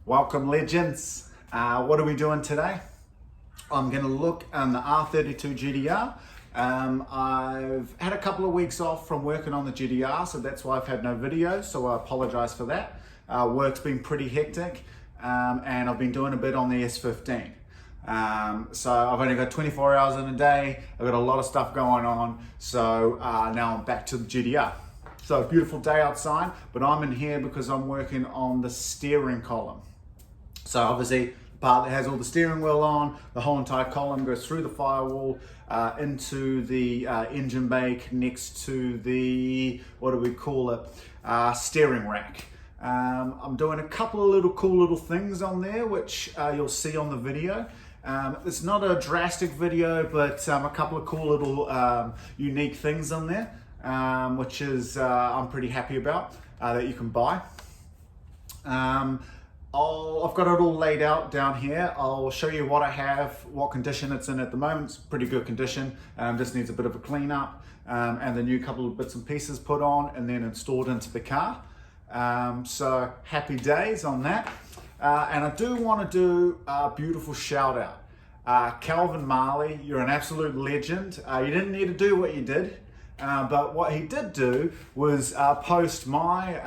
Welcome, legends. What are we doing today? I'm going to look on the R32 GTR. I've had a couple of weeks off from working on the GTR, so that's why I've had no videos, so I apologize for that. Work's been pretty hectic, and I've been doing a bit on the S15. So I've only got 24 hours in a day. I've got a lot of stuff going on, so now I'm back to the GTR. So beautiful day outside, but I'm in here because I'm working on the steering column. So obviously, the part that has all the steering wheel on, the whole entire column goes through the firewall into the engine bay, next to the, what do we call it, steering rack. I'm doing a couple of cool little things on there, which you'll see on the video. It's not a drastic video, but a couple of cool little unique things on there, which is I'm pretty happy about, that you can buy. I've got it all laid out down here. I'll show you what I have, what condition it's in at the moment. It's pretty good condition, just needs a bit of a clean up, and the new couple of bits and pieces put on and then installed into the car. So happy days on that. And I do want to do a beautiful shout out. Kalvin Malli, you're an absolute legend. You didn't need to do what you did, but what he did do was post my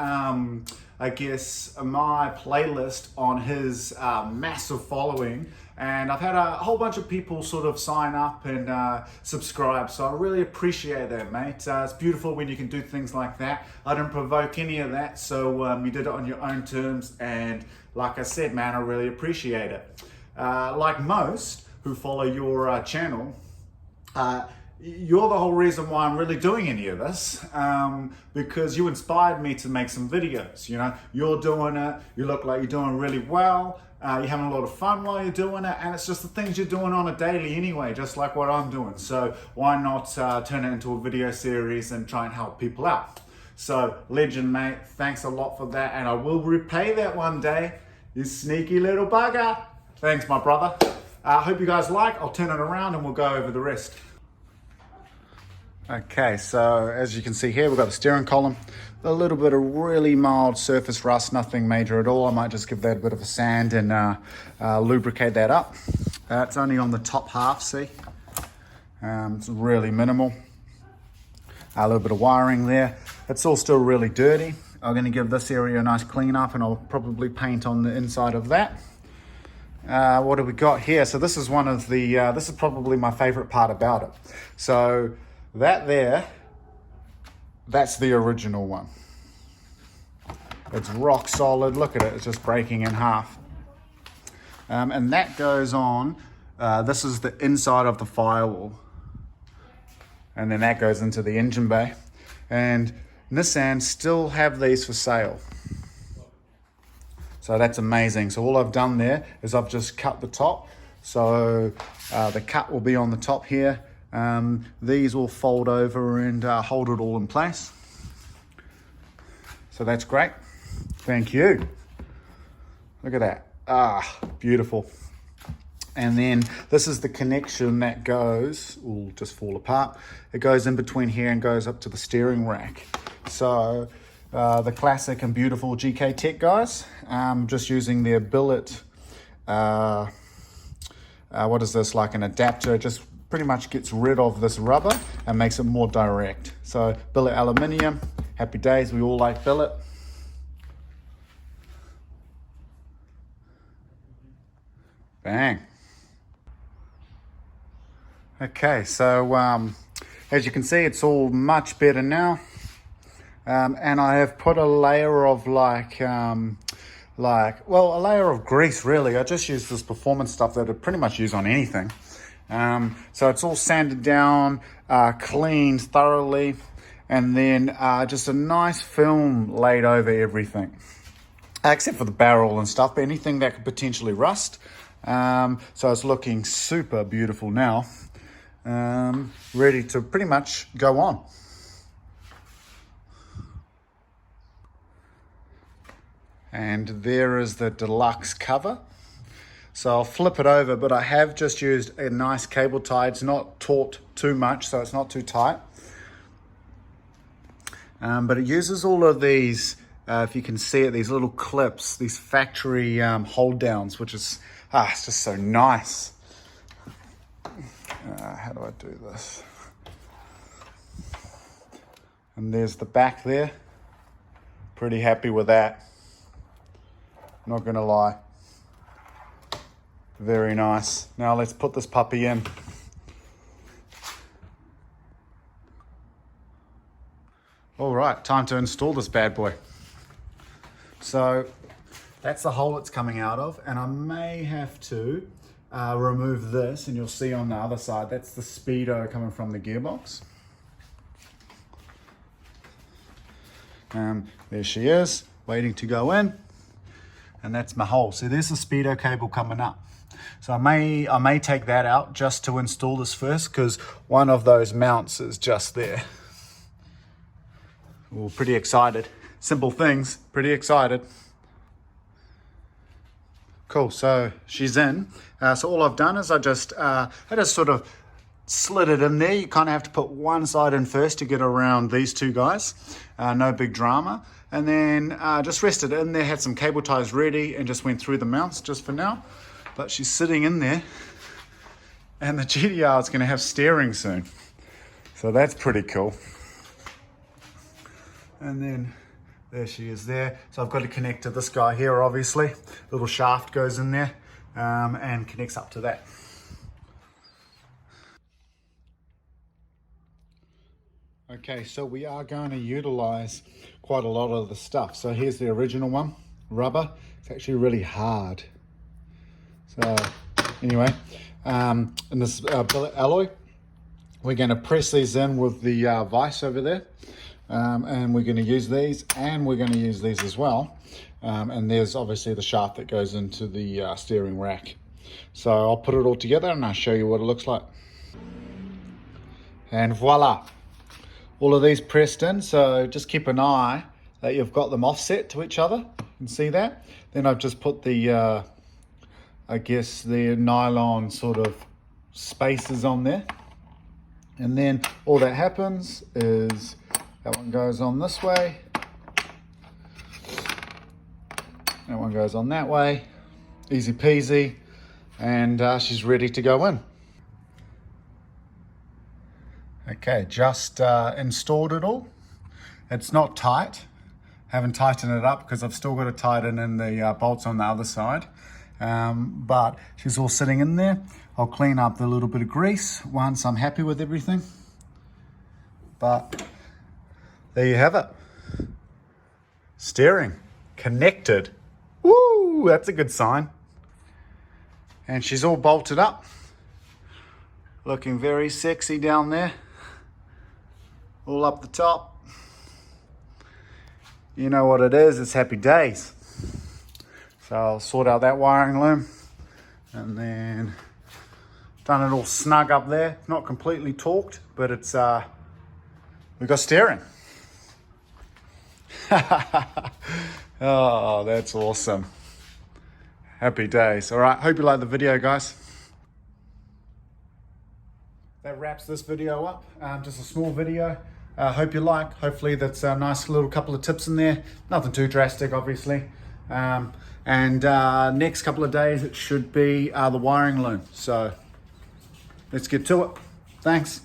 I guess my playlist on his massive following, and I've had a whole bunch of people sort of sign up and subscribe, so I really appreciate that, mate. It's beautiful when you can do things like that. I didn't provoke any of that, so you did it on your own terms, and like I said, man, I really appreciate it. Like most who follow your channel, you're the whole reason why I'm really doing any of this, because you inspired me to make some videos. You know, you're doing it, you look like you're doing really well, you're having a lot of fun while you're doing it, and it's just the things you're doing on a daily anyway, just like what I'm doing. So why not turn it into a video series and try and help people out? So legend, mate, thanks a lot for that, and I will repay that one day, you sneaky little bugger. Thanks, my brother. Hope you guys like. I'll turn it around and we'll go over the rest. Okay, so as you can see here, we've got the steering column, a little bit of really mild surface rust, nothing major at all. I might just give that a bit of a sand and lubricate that up. It's only on the top half, see? It's really minimal. A little bit of wiring there. It's all still really dirty. I'm gonna give this area a nice clean up, and I'll probably paint on the inside of that. What do we got here? So this is one of the, this is probably my favorite part about it. So that there, that's the original one. It's rock solid. Look at it, it's just breaking in half. And that goes on, this is the inside of the firewall. And then that goes into the engine bay. And Nissan still have these for sale. So that's amazing. So all I've done there is I've just cut the top. So the cut will be on the top here. These will fold over and hold it all in place. So that's great. Thank you. Look at that. Beautiful. And then this is the connection that goes, will just fall apart. It goes in between here and goes up to the steering rack. So the classic and beautiful GK Tech guys, just using their billet, what is this, like an adapter, just pretty much gets rid of this rubber and makes it more direct. So billet aluminium, happy days, we all like billet. Bang. Okay, so as you can see, it's all much better now. And I have put a layer of well, a layer of grease really. I just use this performance stuff that I pretty much use on anything. So it's all sanded down, cleaned thoroughly, and then just a nice film laid over everything, except for the barrel and stuff, but anything that could potentially rust. So it's looking super beautiful now, ready to pretty much go on. And there is the deluxe cover. So I'll flip it over, but I have just used a nice cable tie. It's not taut too much, so it's not too tight. But it uses all of these if you can see it, these little clips, these factory hold downs, which is, it's just so nice. How do I do this? And there's the back there. Pretty happy with that. Not gonna lie. Very nice. Now let's put this puppy in. All right, time to install this bad boy. So that's the hole it's coming out of, and I may have to remove this, and you'll see on the other side, that's the speedo coming from the gearbox. There she is, waiting to go in, and that's my hole. So there's the speedo cable coming up. So I may take that out just to install this first, because one of those mounts is just there. Well, pretty excited. Simple things, pretty excited. Cool, so she's in. So all I've done is I just sort of slid it in there. You kind of have to put one side in first to get around these two guys. No big drama. And then just rested it in there, had some cable ties ready, and just went through the mounts just for now. But she's sitting in there, and the GTR is going to have steering soon. So that's pretty cool. And then there she is there. So I've got to connect to this guy here, obviously. Little shaft goes in there and connects up to that. Okay, so we are going to utilize quite a lot of the stuff. So here's the original one, rubber. It's actually really hard. So anyway, in this billet alloy, we're going to press these in with the vise over there. And we're going to use these, and we're going to use these as well. And there's obviously the shaft that goes into the steering rack. So I'll put it all together and I'll show you what it looks like. And voila, all of these pressed in. So just keep an eye that you've got them offset to each other. You can see that. Then I've just put the, I guess the nylon sort of spacers on there. And then all that happens is that one goes on this way, that one goes on that way, easy peasy, and she's ready to go in. Okay, just installed it all. It's not tight, haven't tightened it up because I've still got to tighten in the bolts on the other side, but she's all sitting in there. I'll clean up the little bit of grease once I'm happy with everything, but there you have it. Steering connected. Woo, that's a good sign. And she's all bolted up. Looking very sexy down there. All up the top. You know what it is, it's happy days. So I'll sort out that wiring loom. And then done it all snug up there. Not completely torqued, but it's we've got steering. Oh, that's awesome. Happy days. All right, hope you like the video, guys. That wraps this video up. Just a small video. Hope you like. Hopefully that's a nice little couple of tips in there. Nothing too drastic, obviously. And next couple of days it should be the wiring loom. So let's get to it. Thanks.